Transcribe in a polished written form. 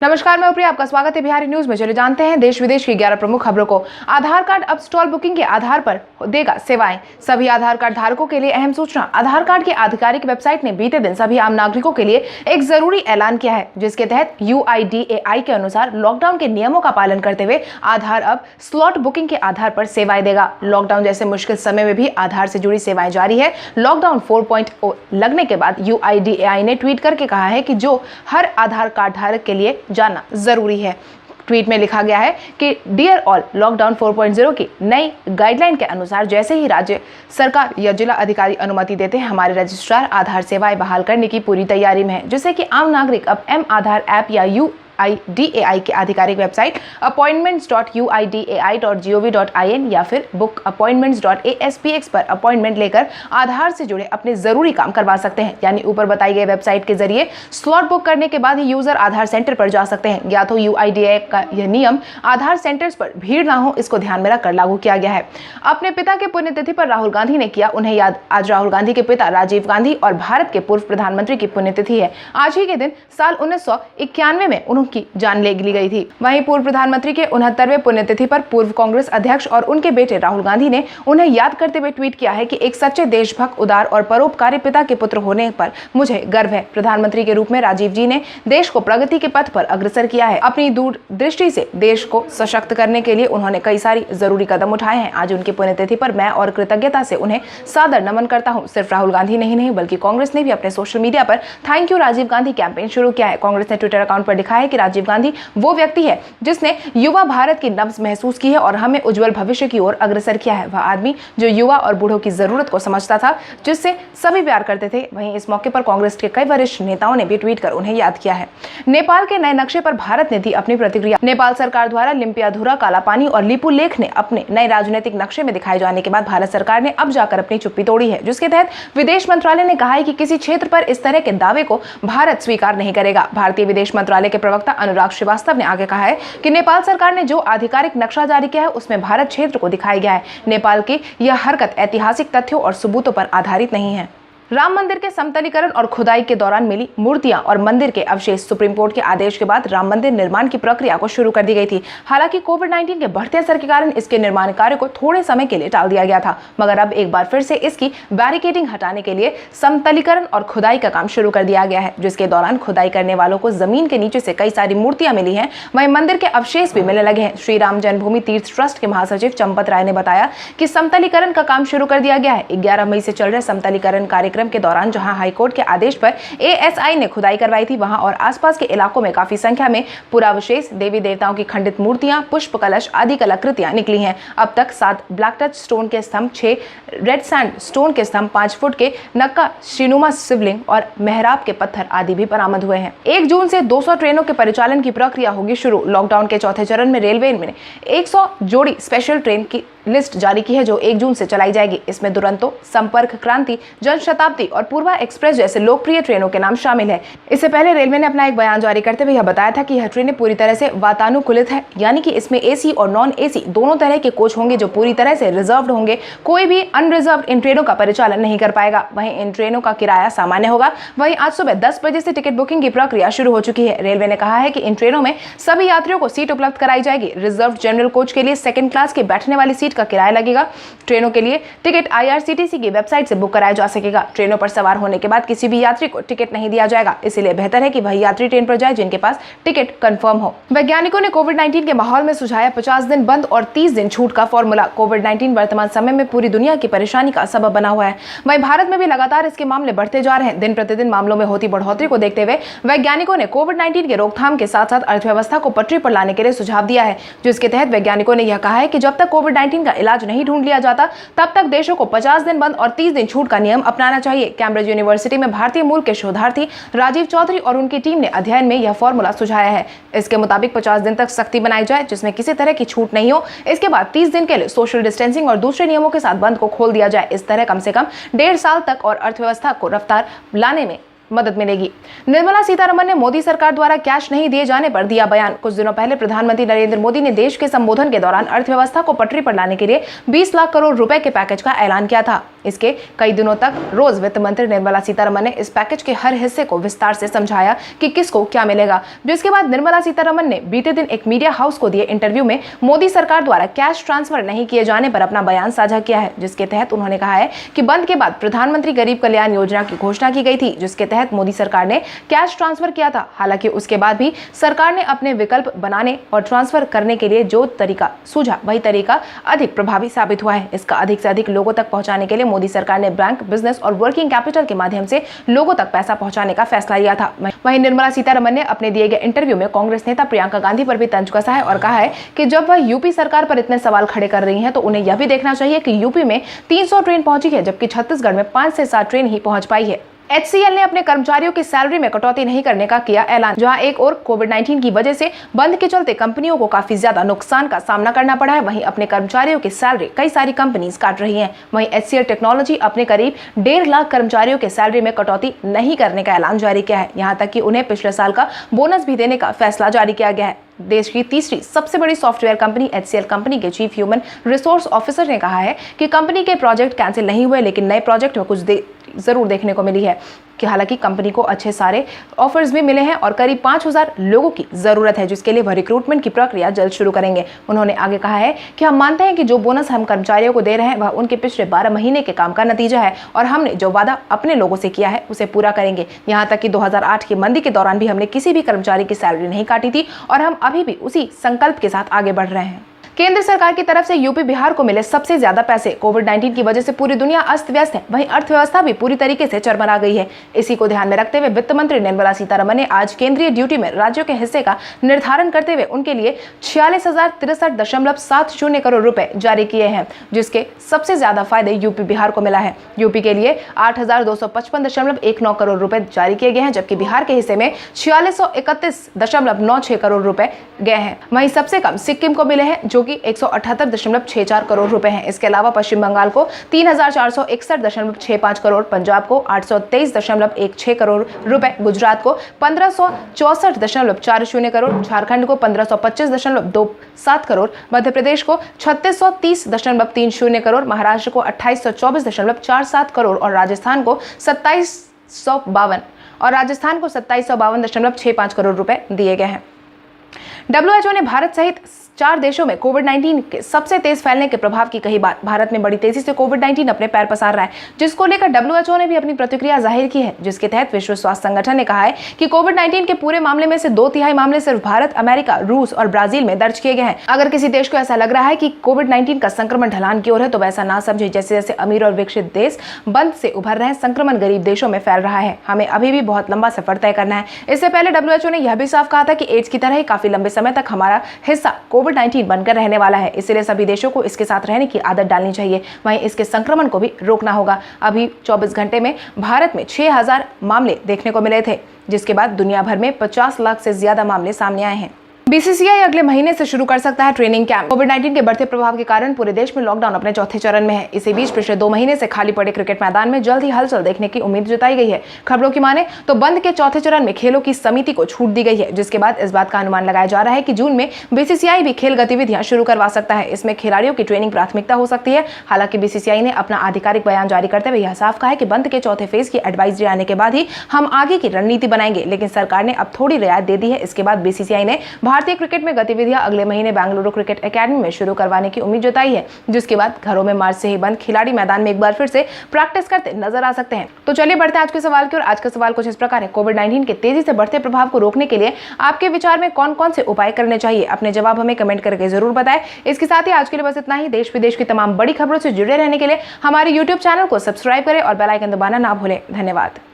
नमस्कार, मैं प्रिया, आपका स्वागत है बिहारी न्यूज में। चले जानते हैं देश विदेश की 11 प्रमुख खबरों को। आधार कार्ड अब स्टॉल बुकिंग के आधार पर देगा सेवाएं। सभी आधार कार्ड धारकों के लिए अहम सूचना। आधार कार्ड की आधिकारिक वेबसाइट ने बीते दिन सभी आम नागरिकों के लिए एक जरूरी ऐलान किया है, जिसके तहत UIDAI के अनुसार लॉकडाउन के नियमों का पालन करते हुए आधार अब स्लॉट बुकिंग के आधार पर सेवाएं देगा। लॉकडाउन जैसे मुश्किल समय में भी आधार से जुड़ी सेवाएं जारी है। लॉकडाउन 4.0 लगने के बाद UIDAI ने ट्वीट करके कहा है कि जो हर आधार कार्ड धारक के लिए जानना जरूरी है। ट्वीट में लिखा गया है कि डियर ऑल, लॉकडाउन 4.0 की नई गाइडलाइन के अनुसार जैसे ही राज्य सरकार या जिला अधिकारी अनुमति देते हैं, हमारे रजिस्ट्रार आधार सेवाएं बहाल करने की पूरी तैयारी में है, जिससे कि आम नागरिक अब M-आधार ऐप या UIDAI की आधिकारिक वेबसाइट appointments.uidai.gov.in या फिर bookappointments.aspx पर अपॉइंटमेंट लेकर आधार से जुड़े अपने जरूरी काम करवा सकते हैं। यानी ऊपर बताई गई वेबसाइट के जरिए स्लॉट बुक करने के बाद ही यूजर आधार सेंटर पर जा सकते हैं। या तो UIDAI का यह नियम आधार सेंटर्स पर भीड़ ना हो, इसको ध्यान में रखकर लागू किया गया है। अपने पिता के पुण्यतिथि पर राहुल गांधी ने किया उन्हें याद। आज राहुल गांधी के पिता राजीव गांधी और भारत के पूर्व प्रधानमंत्री की पुण्यतिथि है। आज ही के दिन साल 1991 में उन्होंने की जान ले ली गई थी। वहीं पूर्व प्रधानमंत्री के 69वें पुण्यतिथि पर पूर्व कांग्रेस अध्यक्ष और उनके बेटे राहुल गांधी ने उन्हें याद करते हुए ट्वीट किया है कि एक सच्चे देशभक्त, उदार और परोपकारी पिता के पुत्र होने पर मुझे गर्व है। प्रधानमंत्री के रूप में राजीव जी ने देश को प्रगति के पथ पर अग्रसर किया है। अपनी दूरदृष्टि से देश को सशक्त करने के लिए उन्होंने कई सारी जरूरी कदम उठाए हैं। आज उनकी पुण्यतिथि पर मैं और कृतज्ञता से उन्हें सादर नमन करता हूं। सिर्फ राहुल गांधी नहीं बल्कि कांग्रेस ने भी अपने सोशल मीडिया पर thank you Rajiv Gandhi campaign शुरू किया है। कांग्रेस ने ट्विटर अकाउंट पर लिखा है कि राजीव गांधी वो व्यक्ति है जिसने युवा भारत की नब्ज महसूस की है और हमें उज्जवल भविष्य की ओर अग्रसर किया है। वह आदमी जो युवा और बूढ़ों की जरूरत को समझता था, जिससे सभी प्यार करते थे। वहीं इस मौके पर कांग्रेस के कई वरिष्ठ नेताओं ने भी ट्वीट कर उन्हें याद किया है। नेपाल के नए नक्शे पर भारत ने दी अपनी प्रतिक्रिया। नेपाल सरकार द्वारा लिम्पियाधुरा, कालापानी और लिपू लेख ने अपने नए राजनीतिक नक्शे में दिखाए जाने के बाद भारत सरकार ने अब जाकर अपनी चुप्पी तोड़ी है, जिसके तहत विदेश मंत्रालय ने कहा है कि किसी क्षेत्र पर इस तरह के दावे को भारत स्वीकार नहीं करेगा। भारतीय विदेश मंत्रालय के प्रवक्ता अनुराग श्रीवास्तव ने आगे कहा है कि नेपाल सरकार ने जो आधिकारिक नक्शा जारी किया है उसमें भारत क्षेत्र को दिखाया गया है। नेपाल की यह हरकत ऐतिहासिक तथ्यों और सबूतों पर आधारित नहीं है। राम मंदिर के समतलीकरण और खुदाई के दौरान मिली मूर्तियां और मंदिर के अवशेष। सुप्रीम कोर्ट के आदेश के बाद राम मंदिर निर्माण की प्रक्रिया को शुरू कर दी गई थी। हालांकि कोविड-19 के बढ़ते असर के कारण इसके निर्माण कार्य को थोड़े समय के लिए टाल दिया गया था, मगर अब एक बार फिर से इसकी बैरिकेडिंग हटाने के लिए समतलीकरण और खुदाई का काम शुरू कर दिया गया है, जिसके दौरान खुदाई करने वालों को जमीन के नीचे से कई सारी मूर्तियां मिली हैं। वहीं मंदिर के अवशेष भी मिलने लगे हैं। श्री राम जन्मभूमि तीर्थ ट्रस्ट के महासचिव चंपत राय ने बताया कि समतलीकरण का काम शुरू कर दिया गया है। 11 मई से चल रहे समतलीकरण कार्यक्रम के दौरान जहां हाईकोर्ट के आदेश पर ASI ने खुदाई करवाई थी, वहां और आसपास के इलाकों में काफी संख्या में पुरावशेष, देवी देवताओं की खंडित मूर्तियां, पुष्प कलश आदि कलाकृतियां निकली हैं। अब तक 7 ब्लैक टच स्टोन के स्तंभ, 6 रेड सैंड स्टोन के स्तंभ, 5 फुट के नक्का शिनुमा शिवलिंग और मेहराब के पत्थर आदि भी बरामद हुए हैं। 1 जून से 200 ट्रेनों के परिचालन की प्रक्रिया होगी शुरू। लॉकडाउन के चौथे चरण में रेलवे ने 100 जोड़ी स्पेशल ट्रेन की लिस्ट जारी की है, जो 1 जून से चलाई जाएगी। इसमें दुरंतो, संपर्क क्रांति, जनशताब्दी और पूर्वा एक्सप्रेस जैसे लोकप्रिय ट्रेनों के नाम शामिल है। इससे पहले रेलवे ने अपना एक बयान जारी करते हुए यह बताया था कि यह ट्रेनें पूरी तरह से वातानुकूलित है, यानी कि इसमें AC और नॉन AC दोनों तरह के कोच होंगे, जो पूरी तरह से रिजर्व्ड होंगे। कोई भी अनरिजर्व्ड इन ट्रेनों का परिचालन नहीं कर पाएगा। वहीं इन ट्रेनों का किराया सामान्य होगा। वहीं आज सुबह 10 बजे से टिकट बुकिंग की प्रक्रिया शुरू हो चुकी है। रेलवे ने कहा है कि इन ट्रेनों में सभी यात्रियों को सीट उपलब्ध कराई जाएगी। रिजर्व जनरल कोच के लिए 2nd क्लास के बैठने वाली सीट का किराया लगेगा। ट्रेनों के लिए टिकट IRCTC की वेबसाइट से बुक कराया जा सकेगा। ट्रेनों पर सवार होने के बाद किसी भी यात्री को टिकट नहीं दिया जाएगा, इसलिए बेहतर है कि वही यात्री ट्रेन पर जाए जिनके पास टिकट कंफर्म हो। वैज्ञानिकों ने कोविड-19 के माहौल में सुझाया 50 दिन बंद और 30 दिन छूट का फॉर्मूला। कोविड-19 वर्तमान समय में पूरी दुनिया की परेशानी का सबब बना हुआ है। वहीं भारत में भी लगातार इसके मामले बढ़ते जा रहे हैं। दिन प्रतिदिन मामलों में होती बढ़ोतरी को देखते हुए वैज्ञानिकों ने कोविड-19 के रोकथाम के साथ साथ अर्थव्यवस्था को पटरी पर लाने के लिए सुझाव दिया है, जिसके तहत वैज्ञानिकों ने यह कहा है कि जब तक कोविड-19 का इलाज नहीं ढूंढ लिया जाता, तब तक देशों को 50 दिन बंद और 30 दिन छूट का नियम अपनाना चाहिए। कैम्ब्रिज यूनिवर्सिटी में भारतीय मूल के शोधार्थी राजीव चौधरी और उनकी टीम ने अध्ययन में यह फॉर्मूला सुझाया है। इसके मुताबिक 50 दिन तक सख्ती बनाई जाए, जिसमें किसी तरह की छूट नहीं हो। इसके बाद 30 दिन के लिए सोशल डिस्टेंसिंग और दूसरे नियमों के साथ बंद को खोल दिया जाए। इस तरह कम से कम 1.5 साल तक और अर्थव्यवस्था को रफ्तार लाने में मदद मिलेगी। निर्मला सीतारमण ने मोदी सरकार द्वारा कैश नहीं दिए जाने पर दिया बयान। कुछ दिनों पहले प्रधानमंत्री नरेंद्र मोदी ने देश के संबोधन के दौरान अर्थव्यवस्था को पटरी पर लाने के लिए 20 लाख करोड़ रुपए के पैकेज का ऐलान किया था। इसके कई दिनों तक रोज वित्त मंत्री निर्मला सीतारमण ने इस पैकेज के हर हिस्से को विस्तार से समझाया कि किसको क्या मिलेगा, जिसके बाद निर्मला सीतारमण ने बीते दिन एक मीडिया हाउस को दिए इंटरव्यू में मोदी सरकार द्वारा कैश ट्रांसफर नहीं किए जाने पर अपना बयान साझा किया है, जिसके तहत उन्होंने कहा है कि बंद के बाद प्रधानमंत्री गरीब कल्याण योजना की घोषणा की गई थी, जिसके तहत मोदी सरकार ने कैश ट्रांसफर किया था। हालांकि उसके बाद भी सरकार ने अपने विकल्प बनाने और ट्रांसफर करने के लिए जो तरीका सूझा वही तरीका अधिक प्रभावी साबित हुआ है। इसका अधिक से अधिक लोगों तक पहुंचाने के लिए मोदी सरकार ने बैंक, बिजनेस और वर्किंग कैपिटल के माध्यम से लोगों तक पैसा पहुंचाने का फैसला लिया था। वहीं निर्मला सीतारमण ने अपने दिए गए इंटरव्यू में कांग्रेस नेता प्रियंका गांधी पर भी तंज कसा है और कहा है कि जब वह यूपी सरकार पर इतने सवाल खड़े कर रही हैं तो उन्हें यह भी देखना चाहिए कि यूपी में 300 ट्रेन पहुंची है, जबकि छत्तीसगढ़ में 5 से 7 ट्रेन ही पहुंच पाई है। HCL ने अपने कर्मचारियों की सैलरी में कटौती नहीं करने का किया ऐलान। जहां एक और कोविड-19 की वजह से बंद के चलते कंपनियों को काफी ज्यादा नुकसान का सामना करना पड़ा है, वहीं अपने कर्मचारियों की सैलरी कई सारी कंपनीज काट रही हैं। वहीं HCL टेक्नोलॉजी अपने करीब 1.5 लाख कर्मचारियों के सैलरी में कटौती नहीं करने का ऐलान जारी किया है। यहाँ तक कि उन्हें पिछले साल का बोनस भी देने का फैसला जारी किया गया है। देश की तीसरी सबसे बड़ी सॉफ्टवेयर कंपनी HCL कंपनी के चीफ ह्यूमन रिसोर्स ऑफिसर ने कहा है कि कंपनी के प्रोजेक्ट कैंसिल नहीं हुए, लेकिन नए प्रोजेक्ट में कुछ जरूर देखने को मिली है कि हालांकि कंपनी को अच्छे सारे ऑफर्स भी मिले हैं और करीब 5000 लोगों की जरूरत है, जिसके लिए वह रिक्रूटमेंट की प्रक्रिया जल्द शुरू करेंगे। उन्होंने आगे कहा है कि हम मानते हैं कि जो बोनस हम कर्मचारियों को दे रहे हैं वह उनके पिछले 12 महीने के काम का नतीजा है और हमने जो वादा अपने लोगों से किया है उसे पूरा करेंगे। यहाँ तक कि 2008 की मंदी के दौरान भी हमने किसी भी कर्मचारी की सैलरी नहीं काटी थी और हम अभी भी उसी संकल्प के साथ आगे बढ़ रहे हैं। केंद्र सरकार की तरफ से यूपी बिहार को मिले सबसे ज्यादा पैसे। कोविड-19 की वजह से पूरी दुनिया अस्त व्यस्त है, वहीं अर्थव्यवस्था भी पूरी तरीके से चरमरा गई है। इसी को ध्यान में रखते हुए वित्त मंत्री निर्मला सीतारमण ने आज केंद्रीय ड्यूटी में राज्यों के हिस्से का निर्धारण करते हुए उनके लिए 46,063.70 करोड़ रुपए जारी किए हैं, जिसके सबसे ज्यादा फायदे यूपी बिहार को मिला है। यूपी के लिए 8,255.19 करोड़ रुपए जारी किए गए हैं, जबकि बिहार के हिस्से में 4631.96 करोड़ रुपए गए हैं। वहीं सबसे कम सिक्किम को मिले हैं जो 178.64 करोड़ रुपए हैं। इसके अलावा पश्चिम बंगाल को 3461.65 करोड़, पंजाब को 823.16 करोड़ रुपए, गुजरात को 1564.40 करोड़, झारखंड को 1525.27 करोड़, मध्य प्रदेश को 3630.30 करोड़, महाराष्ट्र को 2824.47 करोड़ और राजस्थान को 2752.65 करोड़ रुपए दिए गए हैं। WHO ने भारत सहित 4 देशों में कोविड-19 के सबसे तेज फैलने के प्रभाव की कही बात। भारत में बड़ी तेजी से कोविड-19 अपने पैर पसार रहा है, जिसको लेकर WHO ने भी अपनी प्रतिक्रिया जाहिर की है, जिसके तहत विश्व स्वास्थ्य संगठन ने कहा है कि कोविड-19 के पूरे मामले में से 2/3 मामले सिर्फ भारत, अमेरिका, रूस और ब्राजील में दर्ज किए गए हैं। अगर किसी देश को ऐसा लग रहा है कि कोविड-19 का संक्रमण ढलान की ओर है तो वैसा ना समझे। जैसे जैसे अमीर और विकसित देश बंद से उभर रहे हैं, संक्रमण गरीब देशों में फैल रहा है। हमें अभी भी बहुत लंबा सफर तय करना है। इससे पहले WHO ने यह भी साफ कहा था कि एड्स की तरह ही काफी लंबे समय तक हमारा हिस्सा कोविड-19 बनकर रहने वाला है, इसलिए सभी देशों को इसके साथ रहने की आदत डालनी चाहिए। वहीं इसके संक्रमण को भी रोकना होगा। अभी 24 घंटे में भारत में 6000 मामले देखने को मिले थे, जिसके बाद दुनिया भर में 50 लाख से ज्यादा मामले सामने आए हैं। BCCI अगले महीने से शुरू कर सकता है ट्रेनिंग कैंप। कोविड-19 के बढ़ते प्रभाव के कारण पूरे देश में लॉकडाउन अपने चौथे चरण में है। इसी बीच पिछले 2 महीने से खाली पड़े क्रिकेट मैदान में जल्द ही हलचल देखने की उम्मीद जताई गई है। खबरों की माने तो बंद के चौथे चरण में खेलों की समिति को छूट दी गई है, जिसके बाद इस बात का अनुमान लगाया जा रहा है कि जून में BCCI भी खेल गतिविधियां शुरू करवा सकता है। इसमें खिलाड़ियों की ट्रेनिंग प्राथमिकता हो सकती है। हालांकि BCCI ने अपना आधिकारिक बयान जारी करते हुए यह साफ कहा है कि बंद के चौथे फेज की एडवाइजरी आने के बाद ही हम आगे की रणनीति बनाएंगे, लेकिन सरकार ने अब थोड़ी रियायत दे दी है। इसके बाद BCCI ने भारतीय क्रिकेट में गतिविधियां अगले महीने बेंगलुरु क्रिकेट एकेडमी में शुरू करवाने की उम्मीद जताई है, जिसके बाद घरों में मार्च से ही बंद खिलाड़ी मैदान में एक बार फिर से प्रैक्टिस करते नजर आ सकते हैं। तो चलिए बढ़ते हैं आज के सवाल की ओर। आज का सवाल कुछ इस प्रकार है, कोविड-19 के तेजी से बढ़ते प्रभाव को रोकने के लिए आपके विचार में कौन कौन से उपाय करने चाहिए? अपने जवाब हमें कमेंट करके जरूर बताएं। इसके साथ ही आज के लिए बस इतना ही। देश विदेश की तमाम बड़ी खबरों से जुड़े रहने के लिए हमारे YouTube चैनल को सब्सक्राइब करें और बेल आइकन दबाना ना भूलें। धन्यवाद।